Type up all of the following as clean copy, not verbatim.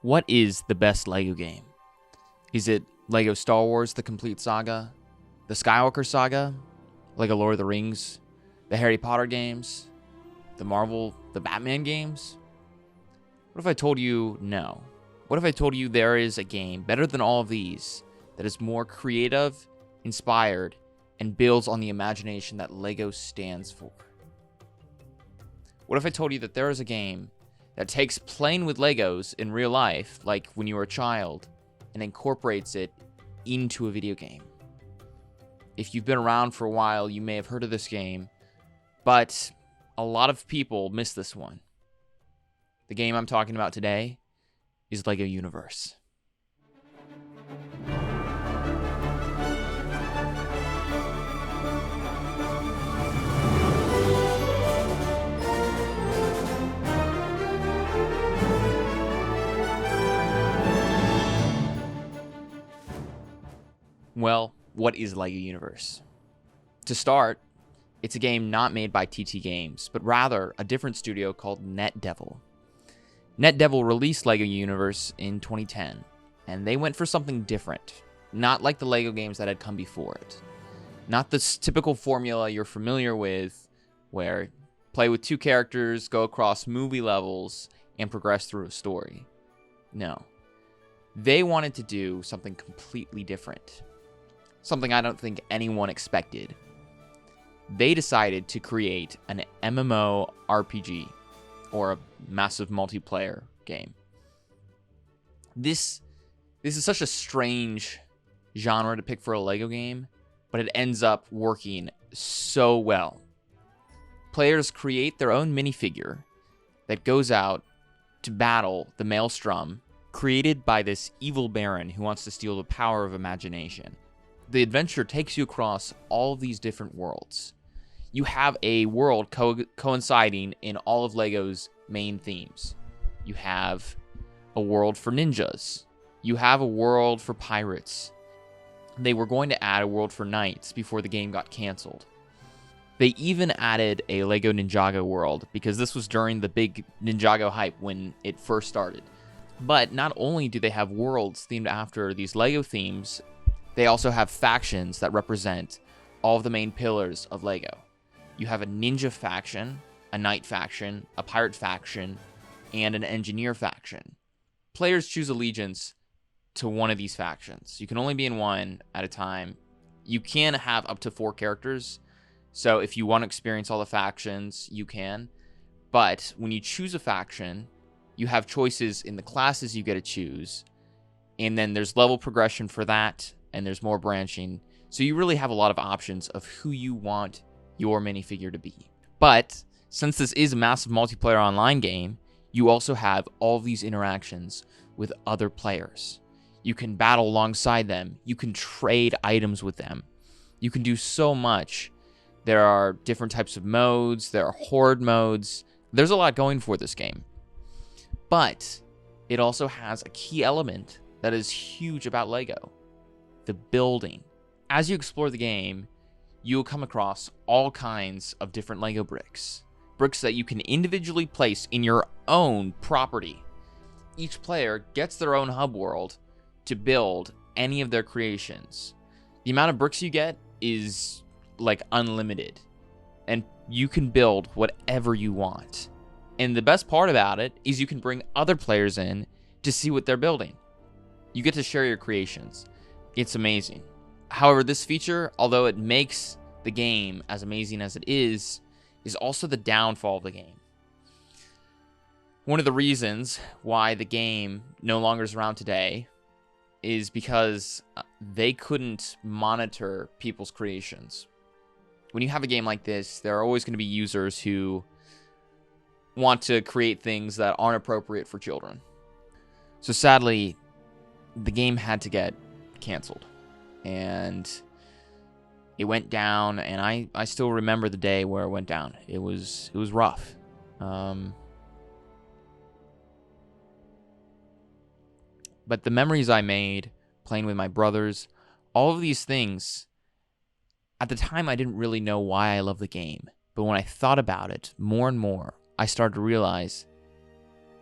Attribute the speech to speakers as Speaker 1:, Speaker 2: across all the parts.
Speaker 1: What is the best LEGO game? Is it LEGO Star Wars The Complete Saga? The Skywalker Saga? LEGO Lord of the Rings? The Harry Potter games? The Batman games? What if I told you no? What if I told you there is a game better than all of these that is more creative, inspired, and builds on the imagination that LEGO stands for? What if I told you that there is a game that takes playing with Legos in real life, like when you were a child, and incorporates it into a video game? If you've been around for a while, you may have heard of this game, but a lot of people miss this one. The game I'm talking about today is LEGO Universe. Well, what is LEGO Universe? To start, it's a game not made by TT Games, but rather a different studio called NetDevil. NetDevil released LEGO Universe in 2010, and they went for something different, not like the LEGO games that had come before it. Not this typical formula you're familiar with, where play with two characters, go across movie levels, and progress through a story. No. They wanted to do something completely different. Something I don't think anyone expected. They decided to create an MMO RPG, or a massive multiplayer game. This is such a strange genre to pick for a LEGO game, but it ends up working so well. Players create their own minifigure that goes out to battle the Maelstrom, created by this evil baron who wants to steal the power of imagination. The adventure takes you across all of these different worlds. You have a world coinciding in all of LEGO's main themes. You have a world for ninjas. You have a world for pirates. They were going to add a world for knights before the game got canceled. They even added a LEGO Ninjago world, because this was during the big Ninjago hype when it first started. But not only do they have worlds themed after these LEGO themes, they also have factions that represent all of the main pillars of LEGO. You have a ninja faction, a knight faction, a pirate faction, and an engineer faction. Players choose allegiance to one of these factions. You can only be in one at a time. You can have up to 4 characters, so if you want to experience all the factions, you can. But when you choose a faction, you have choices in the classes you get to choose, and then there's level progression for that, and there's more branching. So you really have a lot of options of who you want your minifigure to be. But since this is a massive multiplayer online game, you also have all these interactions with other players. You can battle alongside them. You can trade items with them. You can do so much. There are different types of modes. There are horde modes. There's a lot going for this game. But it also has a key element that is huge about LEGO: the building. As you explore the game, you will come across all kinds of different LEGO bricks. Bricks that you can individually place in your own property. Each player gets their own hub world to build any of their creations. The amount of bricks you get is like unlimited, and you can build whatever you want. And the best part about it is you can bring other players in to see what they're building. You get to share your creations. It's amazing. However, this feature, although it makes the game as amazing as it is also the downfall of the game. One of the reasons why the game no longer is around today is because they couldn't monitor people's creations. When you have a game like this, there are always going to be users who want to create things that aren't appropriate for children. So sadly, the game had to get canceled. And it went down, and I still remember the day where it went down. It was rough. But the memories I made playing with my brothers, all of these things, at the time I didn't really know why I loved the game. But when I thought about it more and more, I started to realize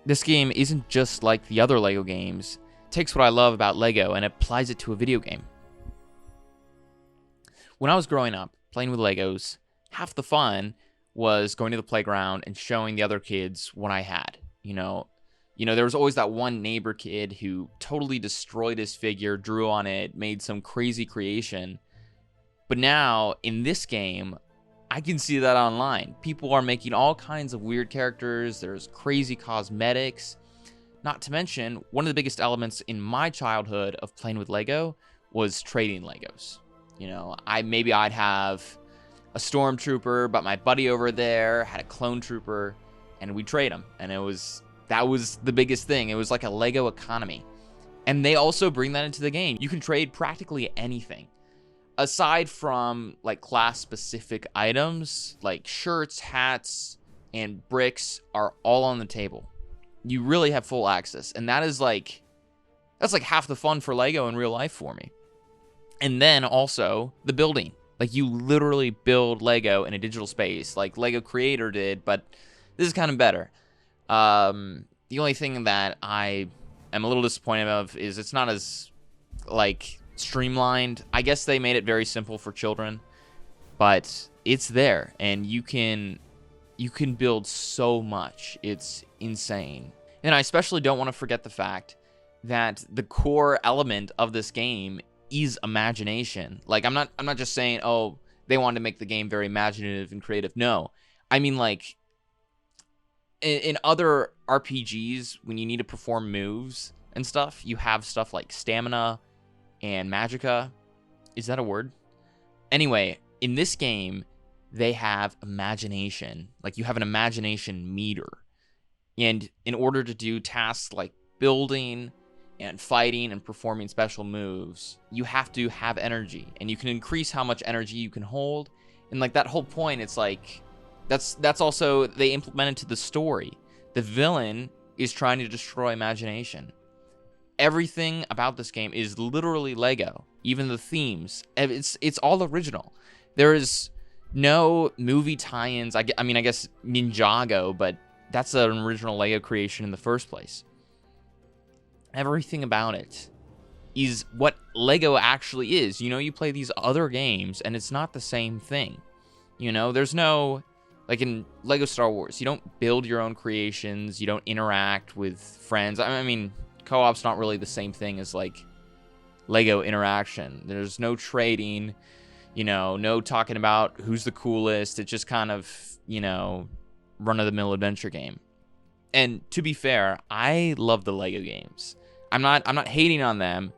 Speaker 1: this game isn't just like the other Lego games. It takes what I love about Lego and applies it to a video game. When I was growing up, playing with Legos, half the fun was going to the playground and showing the other kids what I had. There was always that one neighbor kid who totally destroyed his figure, drew on it, made some crazy creation. But now, in this game, I can see that online. People are making all kinds of weird characters. There's crazy cosmetics. Not to mention, one of the biggest elements in my childhood of playing with Lego was trading Legos. I'd have a stormtrooper, but my buddy over there had a clone trooper, and we'd trade them. And that was the biggest thing. It was like a Lego economy. And they also bring that into the game. You can trade practically anything. Aside from like class-specific items, like shirts, hats, and bricks are all on the table. You really have full access. And that's like half the fun for Lego in real life for me. And then also the building. Like, you literally build Lego in a digital space like Lego Creator did, but this is kind of better. The only thing that I am a little disappointed of is it's not as, like, streamlined. I guess they made it very simple for children, but it's there, and you can build so much. It's insane. And I especially don't want to forget the fact that the core element of this game is imagination. Like, I'm not just saying, oh, they wanted to make the game very imaginative and creative. No. I mean, like, in other RPGs, when you need to perform moves and stuff, you have stuff like stamina and magicka. Is that a word? Anyway, in this game, they have imagination. Like, you have an imagination meter. And in order to do tasks like building and fighting and performing special moves, you have to have energy. And you can increase how much energy you can hold. And like, that whole point, it's like, that's also, they implemented to the story. The villain is trying to destroy imagination. Everything about this game is literally Lego. Even the themes. It's all original. There is no movie tie-ins. I guess Ninjago, but that's an original Lego creation in the first place. Everything about it is what Lego actually is. You play these other games, and it's not the same thing. There's no... Like in Lego Star Wars, you don't build your own creations. You don't interact with friends. I mean, co-op's not really the same thing as, like, Lego interaction. There's no trading, no talking about who's the coolest. It's just kind of, run-of-the-mill adventure game. And to be fair, I love the Lego games. I'm not hating on them.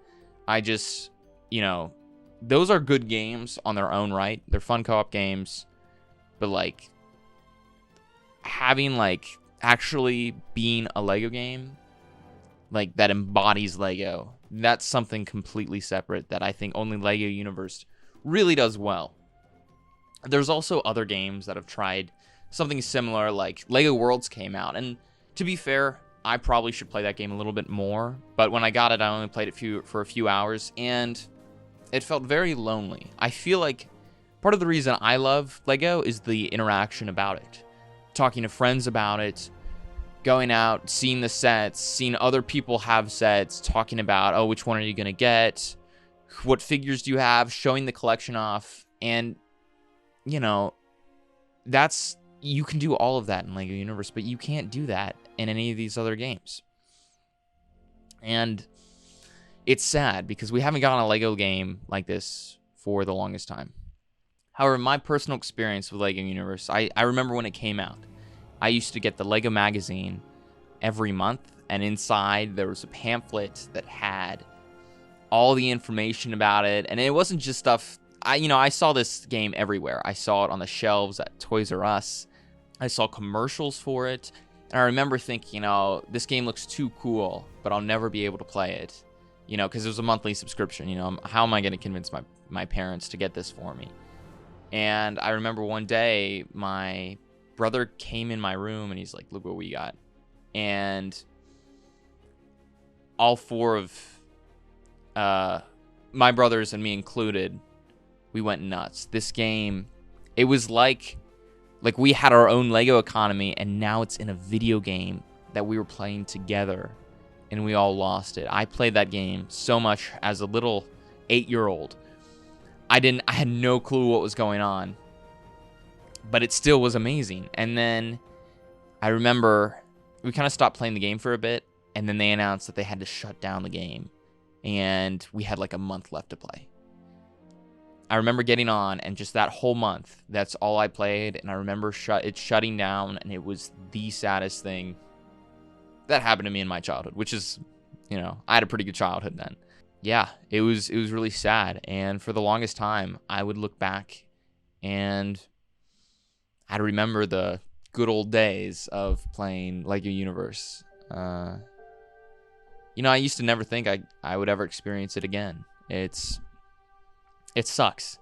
Speaker 1: I just, those are good games on their own right. They're fun co-op games. But, like, having, like, actually being a Lego game, like, that embodies Lego, that's something completely separate that I think only Lego Universe really does well. There's also other games that have tried something similar, like Lego Worlds came out, and to be fair, I probably should play that game a little bit more, but when I got it, I only played it for a few hours, and it felt very lonely. I feel like part of the reason I love Lego is the interaction about it. Talking to friends about it, going out, seeing the sets, seeing other people have sets, talking about, oh, which one are you going to get? What figures do you have? Showing the collection off. And, you can do all of that in Lego Universe, but you can't do that in any of these other games. And it's sad because we haven't gotten a Lego game like this for the longest time. However, my personal experience with Lego Universe, I remember when it came out. I used to get the Lego magazine every month, and inside there was a pamphlet that had all the information about it. And it wasn't just stuff, I saw this game everywhere. I saw it on the shelves at Toys R Us. I saw commercials for it. And I remember thinking, this game looks too cool, but I'll never be able to play it. Because it was a monthly subscription. How am I going to convince my parents to get this for me? And I remember one day, my brother came in my room, and he's like, look what we got. And all four of my brothers, and me included, we went nuts. This game, it was like we had our own Lego economy, and now it's in a video game that we were playing together and we all lost it. I played that game so much as a little 8-year-old. I had no clue what was going on, but it still was amazing. And then I remember we kind of stopped playing the game for a bit, and then they announced that they had to shut down the game, and we had like a month left to play. I remember getting on, and just that whole month, that's all I played, and I remember it shutting down, and it was the saddest thing that happened to me in my childhood, which is, I had a pretty good childhood then. Yeah, it was really sad, and for the longest time, I would look back, and I'd remember the good old days of playing Lego Universe. I used to never think I would ever experience it again. It sucks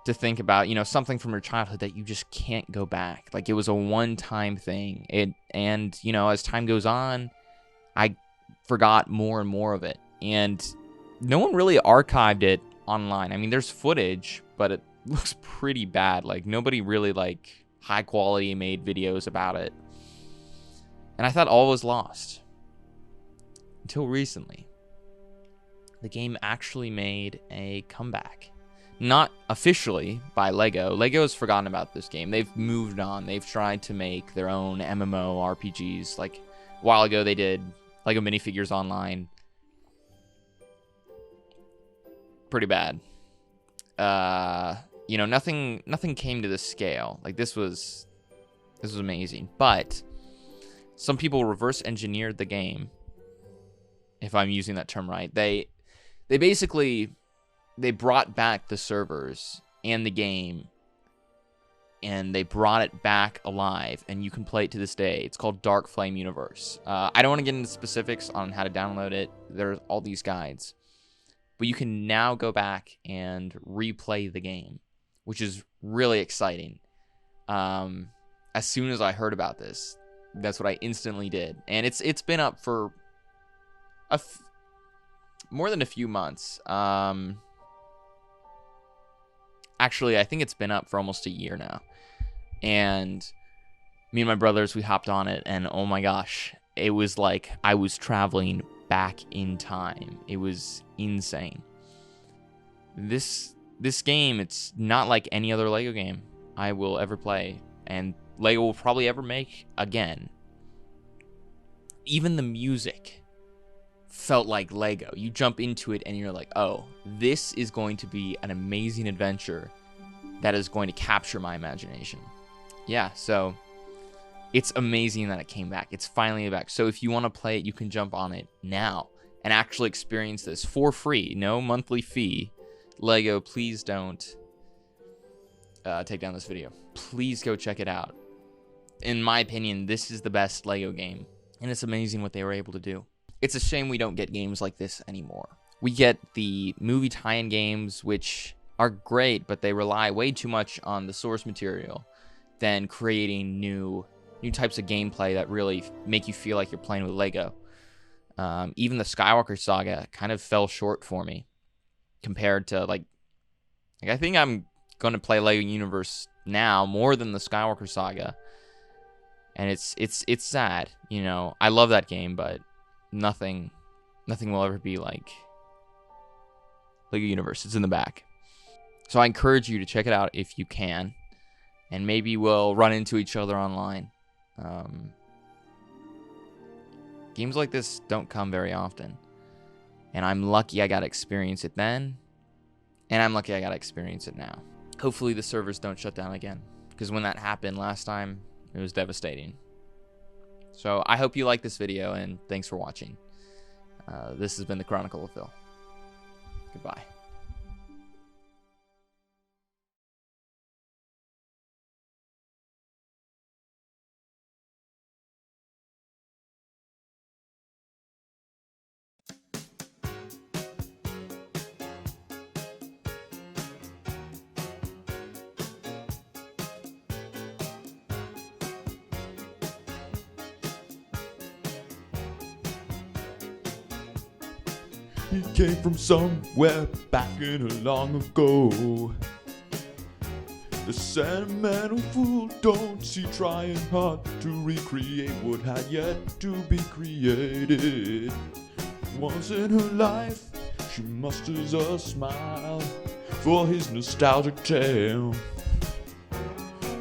Speaker 1: to think about, something from your childhood that you just can't go back. Like, it was a one-time thing. As time goes on, I forgot more and more of it. And no one really archived it online. I mean, there's footage, but it looks pretty bad. Like, nobody really, high quality made videos about it. And I thought all was lost. Until recently. The game actually made a comeback. Not officially by LEGO. LEGO has forgotten about this game. They've moved on. They've tried to make their own MMO RPGs. Like, a while ago they did LEGO minifigures online. Pretty bad. Nothing came to this scale. Like, this was amazing. But some people reverse engineered the game, if I'm using that term right. They brought back the servers and the game, and they brought it back alive, and you can play it to this day. It's called Dark Flame Universe. I don't want to get into specifics on how to download it. There's all these guides. But you can now go back and replay the game, which is really exciting. As soon as I heard about this, that's what I instantly did. And it's been up for more than a few months. Actually, I think it's been up for almost a year now. And me and my brothers, we hopped on it, and oh my gosh, it was like I was traveling back in time. It was insane. This game, it's not like any other LEGO game I will ever play, and LEGO will probably ever make again. Even the music felt like LEGO. You jump into it and you're like, oh, this is going to be an amazing adventure that is going to capture my imagination. Yeah, so it's amazing that it came back. It's finally back. So if you want to play it, you can jump on it now and actually experience this for free. No monthly fee. LEGO, please don't take down this video. Please go check it out. In my opinion, this is the best LEGO game, and it's amazing what they were able to do. It's a shame we don't get games like this anymore. We get the movie tie-in games, which are great, but they rely way too much on the source material than creating new types of gameplay that really make you feel like you're playing with LEGO. Even the Skywalker Saga kind of fell short for me compared to I think I'm going to play LEGO Universe now more than the Skywalker Saga. And it's sad, I love that game, but nothing will ever be like LEGO Universe. It's in the back. So I encourage you to check it out if you can, and maybe we'll run into each other online. Games like this don't come very often, and I'm lucky I got to experience it then, and I'm lucky I got to experience it now. Hopefully the servers don't shut down again, because when that happened last time, it was devastating. So I hope you like this video, and thanks for watching. This has been the Chronicle of Phil. Goodbye.
Speaker 2: He came from somewhere back in a long ago. The sentimental fool don't see trying hard to recreate what had yet to be created. Once in her life, she musters a smile for his nostalgic tale.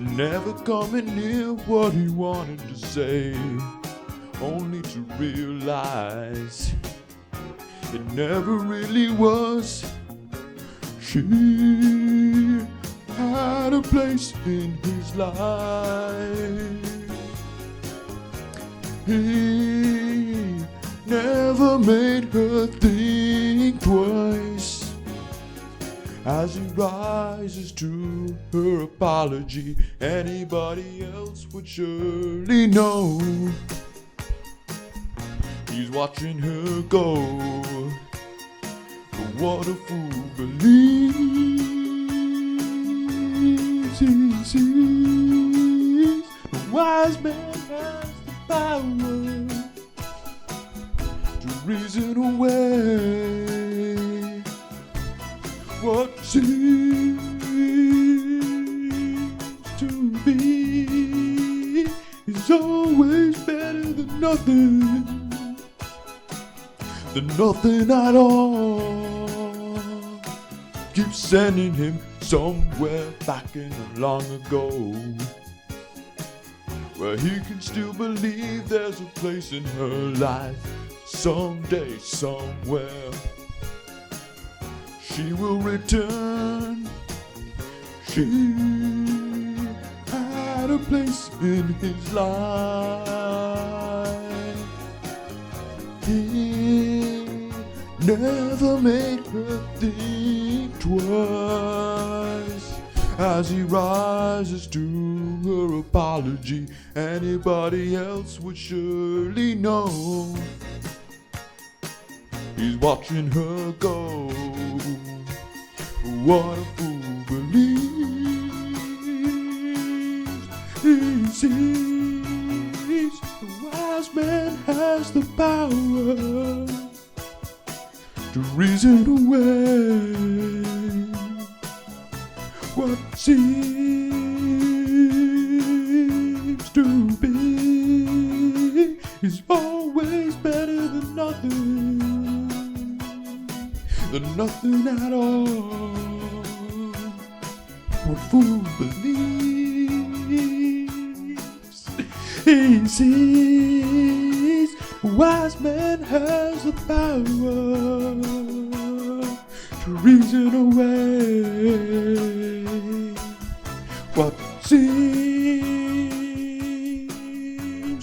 Speaker 2: Never coming near what he wanted to say, only to realize it never really was. She had a place in his life. He never made her think twice. As he rises to her apology, anybody else would surely know. He's watching her go, but what a fool believes. He sees the wise man has the power to reason away what seems to be is always better than nothing. Than nothing at all. Keep sending him somewhere back in the long ago, where he can still believe there's a place in her life. Someday, somewhere, she will return. She had a place in his life. He never made her think twice. As he rises to her apology, anybody else would surely know. He's watching her go. What a fool believes. He sees the wise man has the power to reason away what seems to be is always better than nothing. Than nothing at all. What fool believes. He sees a wise man has the power to reason away what seems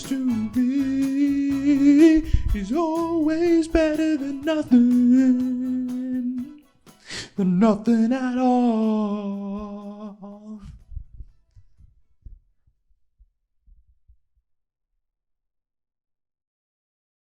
Speaker 2: to be is always better than nothing. Than nothing at all.